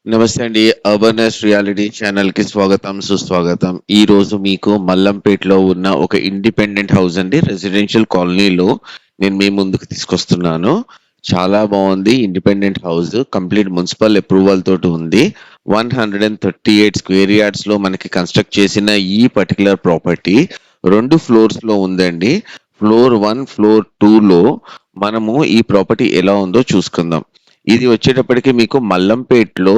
నమస్తే అండి. అర్బనెస్ రియాలిటీ ఛానల్‌కి స్వాగతం, సుస్వాగతం. ఈరోజు మీకు మల్లంపేటలో ఉన్న ఒక ఇండిపెండెంట్ హౌస్ అండి. రెసిడెన్షియల్ కాలనీలో నేను మీ ముందుకు తీసుకొస్తున్నాను. చాలా బావుంది. Independent house. Complete municipal approval తోటి ఉంది. 138 స్క్వేర్ యార్డ్స్‌లో మనకి కన్‌స్ట్రక్ట్ చేసిన ఈ పర్టిక్యులర్ ప్రాపర్టీ 2 ఫ్లోర్స్‌లో ఉందండి. ఫ్లోర్ 1, ఫ్లోర్ 2లో మనము ఈ ప్రాపర్టీ ఎలా ఉందో చూసుకుందాం. ఇది వచ్చేటప్పటికి మీకు మల్లంపేటలో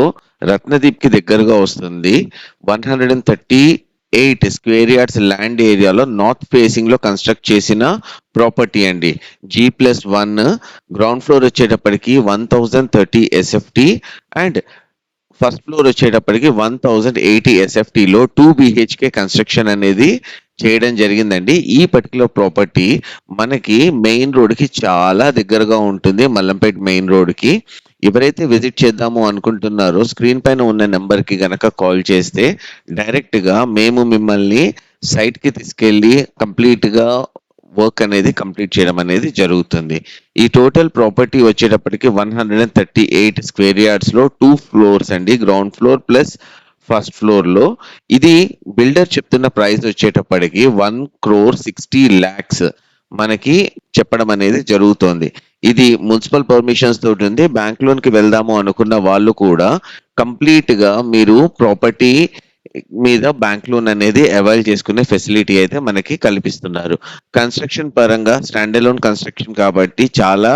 రత్నదీప్‌కి దగ్గరగా వస్తుంది. 138 స్క్వేర్ యార్డ్స్ ల్యాండ్ ఏరియాలో నార్త్ ఫేసింగ్‌లో కన్‌స్ట్రక్ట్ చేసిన ప్రాపర్టీ అండి. G+1 గ్రౌండ్ ఫ్లోర్ వచ్చేటప్పటికి 1030 ఎస్ఎఫ్‌టి అండ్ ఫస్ట్ ఫ్లోర్ వచ్చేటప్పటికి 1080 ఎస్ఎఫ్టీలో 2 బిహెచ్కే కన్స్ట్రక్షన్ అనేది చేయడం జరిగిందండి. ఈ పర్టికులర్ ప్రాపర్టీ మనకి మెయిన్ రోడ్‌కి చాలా దగ్గరగా ఉంటుంది. మల్లంపేట్ మెయిన్ రోడ్‌కి. ఎవరైతే విజిట్ చేద్దాము అనుకుంటున్నారో స్క్రీన్ పైన ఉన్న నెంబర్‌కి గనక కాల్ చేస్తే డైరెక్ట్‌గా మేము మిమ్మల్ని సైట్‌కి తీసుకెళ్ళి కంప్లీట్‌గా వర్క్ అనేది కంప్లీట్ చేయడం అనేది జరుగుతుంది. ఈ టోటల్ ప్రాపర్టీ వచ్చేటప్పటికి 138 స్క్వేర్ యార్డ్స్‌లో 2 ఫ్లోర్స్ అండి. గ్రౌండ్ ఫ్లోర్ ప్లస్ ఫస్ట్ ఫ్లోర్‌లో. ఇది బిల్డర్ చెప్తున్న ప్రైస్ వచ్చేటప్పటికి 1,60,00,000 మనకి చెప్పడం అనేది జరుగుతోంది. ఇది మున్సిపల్ పర్మిషన్స్ తోటి ఉంది. బ్యాంక్ లోన్‌కి వెళ్దాము అనుకున్న వాళ్ళు కూడా కంప్లీట్‌గా మీరు ప్రాపర్టీ మీద బ్యాంక్ లోన్ అనేది అవైల్ చేసుకునే ఫెసిలిటీ అయితే మనకి కల్పిస్తున్నారు. కన్స్ట్రక్షన్ పరంగా స్టాండ్ అలోన్ కన్స్ట్రక్షన్ కాబట్టి చాలా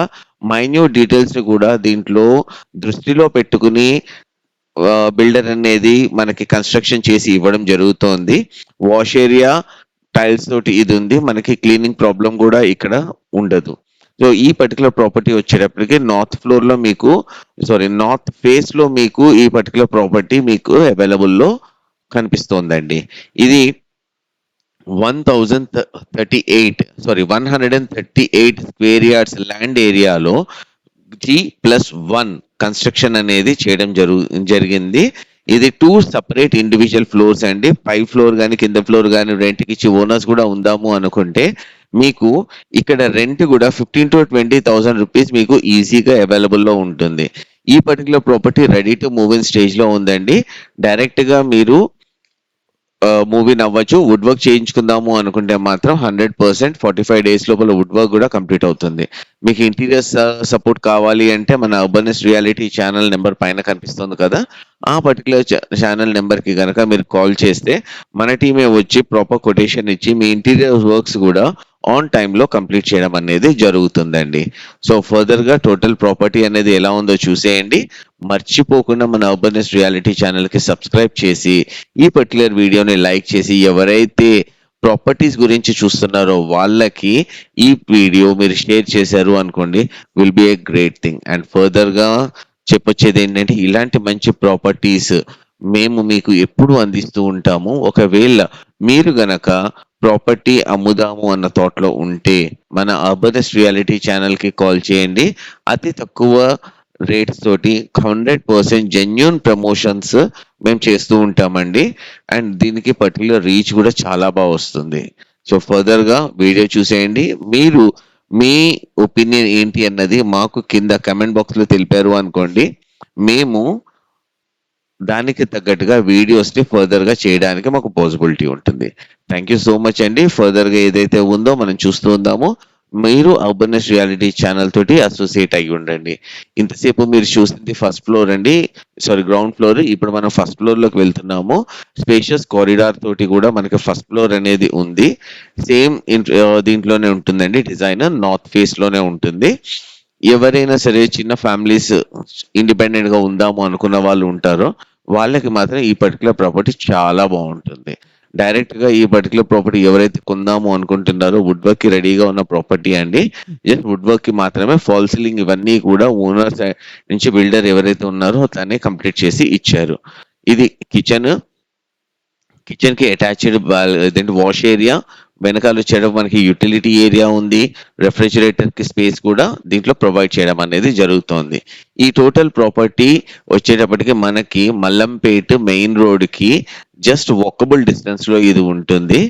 మైన్యూట్ డీటెయిల్స్ కూడా దీంట్లో దృష్టిలో పెట్టుకుని బిల్డర్ అనేది మనకి కన్స్ట్రక్షన్ చేసి ఇవ్వడం జరుగుతోంది. వాష్ ఏరియా టైల్స్ తోటి ఇది ఉంది. మనకి క్లీనింగ్ ప్రాబ్లం కూడా ఇక్కడ ఉండదు. సో ఈ పర్టికులర్ ప్రాపర్టీ వచ్చేటప్పటికి నార్త్ ఫేస్ లో మీకు ఈ పర్టికులర్ ప్రాపర్టీ మీకు అవైలబుల్లో కనిపిస్తోందండి. ఇది 138 స్క్వేర్ యార్డ్స్ ల్యాండ్ ఏరియాలో G+1 కన్స్ట్రక్షన్ అనేది చేయడం జరిగింది. ఇది 2 సెపరేట్ ఇండివిజువల్ ఫ్లోర్స్ అండి. పై ఫ్లోర్ గాని కింద ఫ్లోర్ గాని రెంట్‌కి ఇచ్చి ఓనర్స్ కూడా ఉందాము అనుకుంటే మీకు ఇక్కడ రెంట్ కూడా 15,000 to 20,000 రూపీస్ మీకు ఈజీగా అవైలబుల్లో ఉంటుంది. ఈ particular property ready to move in స్టేజ్‌లో ఉందండి. డైరెక్ట్‌గా మీరు మూవ్ ఇన్ అవ్వచ్చు. వుడ్ వర్క్ చేయించుకుందాము అనుకుంటే మాత్రం 100% 45 డేస్ లోపల వుడ్ వర్క్ కూడా కంప్లీట్ అవుతుంది. మీకు ఇంటీరియర్ సపోర్ట్ కావాలి అంటే మన అర్బనెస్ రియాలిటీ ఛానల్ నెంబర్ పైన కనిపిస్తుంది కదా, ఆ పర్టికులర్ ఛానల్ నెంబర్కి కనుక మీరు కాల్ చేస్తే మన టీమే వచ్చి ప్రాపర్ కొటేషన్ ఇచ్చి మీ ఇంటీరియర్ వర్క్స్ కూడా ఆన్ టైంలో కంప్లీట్ చేయడం అనేది జరుగుతుందండి. సో ఫర్దర్గా టోటల్ ప్రాపర్టీ అనేది ఎలా ఉందో చూసేయండి. మర్చిపోకుండా మన అర్బనెస్ రియాలిటీ ఛానల్కి సబ్స్క్రైబ్ చేసి ఈ పర్టికులర్ వీడియోని లైక్ చేసి ఎవరైతే ప్రాపర్టీస్ గురించి చూస్తున్నారో వాళ్ళకి ఈ వీడియో మీరు షేర్ చేశారు అనుకోండి, will be a great thing. And ఫర్దర్గా చెప్పొచ్చేది ఏంటంటే ఇలాంటి మంచి ప్రాపర్టీస్ మేము మీకు ఎప్పుడు అందిస్తూ ఉంటాము. ఒకవేళ మీరు గనక ప్రాపర్టీ అమ్ముదాము అన్న థాట్లో ఉంటే మన అర్బనెస్ రియాలిటీ ఛానల్కి కాల్ చేయండి. అతి తక్కువ రేట్స్ తోటి 100% జెన్యూన్ ప్రమోషన్స్ మేము చేస్తూ ఉంటామండి. అండ్ దీనికి పర్టికులర్ రీచ్ కూడా చాలా బాగా వస్తుంది. సో ఫర్దర్గా వీడియో చూసేయండి. మీరు మీ ఒపీనియన్ ఏంటి అన్నది మాకు కింద కమెంట్ బాక్స్లో తెలిపారు అనుకోండి, మేము దానికి తగ్గట్టుగా వీడియోస్ని ఫర్దర్గా చేయడానికి మాకు పాసిబిలిటీ ఉంటుంది. థ్యాంక్ యూ సో మచ్ అండి. ఫర్దర్గా ఏదైతే ఉందో మనం చూస్తూ ఉందాము. మీరు అర్బనెస్ రియాలిటీ ఛానల్ తోటి అసోసియేట్ అయ్యి ఉండండి. ఇంతసేపు మీరు చూసింది గ్రౌండ్ ఫ్లోర్. ఇప్పుడు మనం ఫస్ట్ ఫ్లోర్లోకి వెళ్తున్నాము. స్పేషియస్ కారిడార్ తోటి కూడా మనకి ఫస్ట్ ఫ్లోర్ అనేది ఉంది. సేమ్ దీంట్లోనే ఉంటుందండి. డిజైన్ నార్త్ ఫేస్ లోనే ఉంటుంది. ఎవరైనా సరే చిన్న ఫ్యామిలీస్ ఇండిపెండెంట్ గా ఉందాము అనుకున్న వాళ్ళు ఉంటారో వాళ్ళకి మాత్రం ఈ పర్టికులర్ ప్రాపర్టీ చాలా బాగుంటుంది. డైరెక్ట్ గా ఈ పర్టికులర్ ప్రాపర్టీ ఎవరైతే కొందాము అనుకుంటున్నారో వుడ్ వర్క్ కి రెడీగా ఉన్న ప్రాపర్టీ అండి. జస్ట్ వుడ్ వర్క్ కి మాత్రమే ఫాల్ సీలింగ్ ఇవన్నీ కూడా ఓనర్ సైడ్ నుంచి బిల్డర్ ఎవరైతే ఉన్నారో తనే కంప్లీట్ చేసి ఇచ్చారు. ఇది కిచెన్ కి అటాచ్డ్ వాష్ ఏరియా, వెనకాల వచ్చేటప్పుడు మనకి యూటిలిటీ ఏరియా ఉంది. రెఫ్రిజిరేటర్ కి స్పేస్ కూడా దీంట్లో ప్రొవైడ్ చేయడం అనేది జరుగుతోంది. ఈ టోటల్ ప్రాపర్టీ వచ్చేటప్పటికి మనకి మల్లంపేట్ మెయిన్ రోడ్ కి జస్ట్ వాకబుల్ డిస్టెన్స్ లో ఇది ఉంటుంది.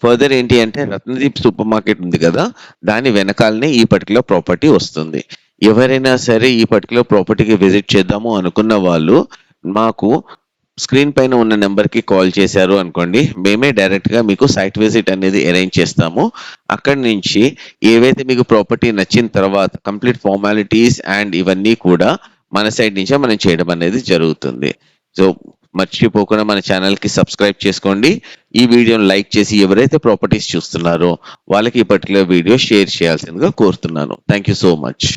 ఫర్దర్ ఏంటి అంటే రత్నదీప్ సూపర్ మార్కెట్ ఉంది కదా, దాని వెనకాలనే ఈ పర్టికులర్ ప్రాపర్టీ వస్తుంది. ఎవరైనా సరే ఈ పర్టికులర్ ప్రాపర్టీకి విజిట్ చేద్దాము అనుకున్న వాళ్ళు మాకు స్క్రీన్ పైన ఉన్న నెంబర్కి కాల్ చేశారు అనుకోండి, మేమే డైరెక్ట్గా మీకు సైట్ విజిట్ అనేది అరేంజ్ చేస్తాము. అక్కడి నుంచి ఏవైతే మీకు ప్రాపర్టీ నచ్చిన తర్వాత కంప్లీట్ ఫార్మాలిటీస్ అండ్ ఇవన్నీ కూడా మన సైడ్ నుంచే మనం చేయడం అనేది జరుగుతుంది. సో మర్చిపోకుండా మన ఛానల్కి సబ్స్క్రైబ్ చేసుకోండి. ఈ వీడియోని లైక్ చేసి ఎవరైతే ప్రాపర్టీస్ చూస్తున్నారో వాళ్ళకి ఈ పర్టికులర్ వీడియో షేర్ చేయాల్సిందిగా కోరుతున్నాను. Thank you so much.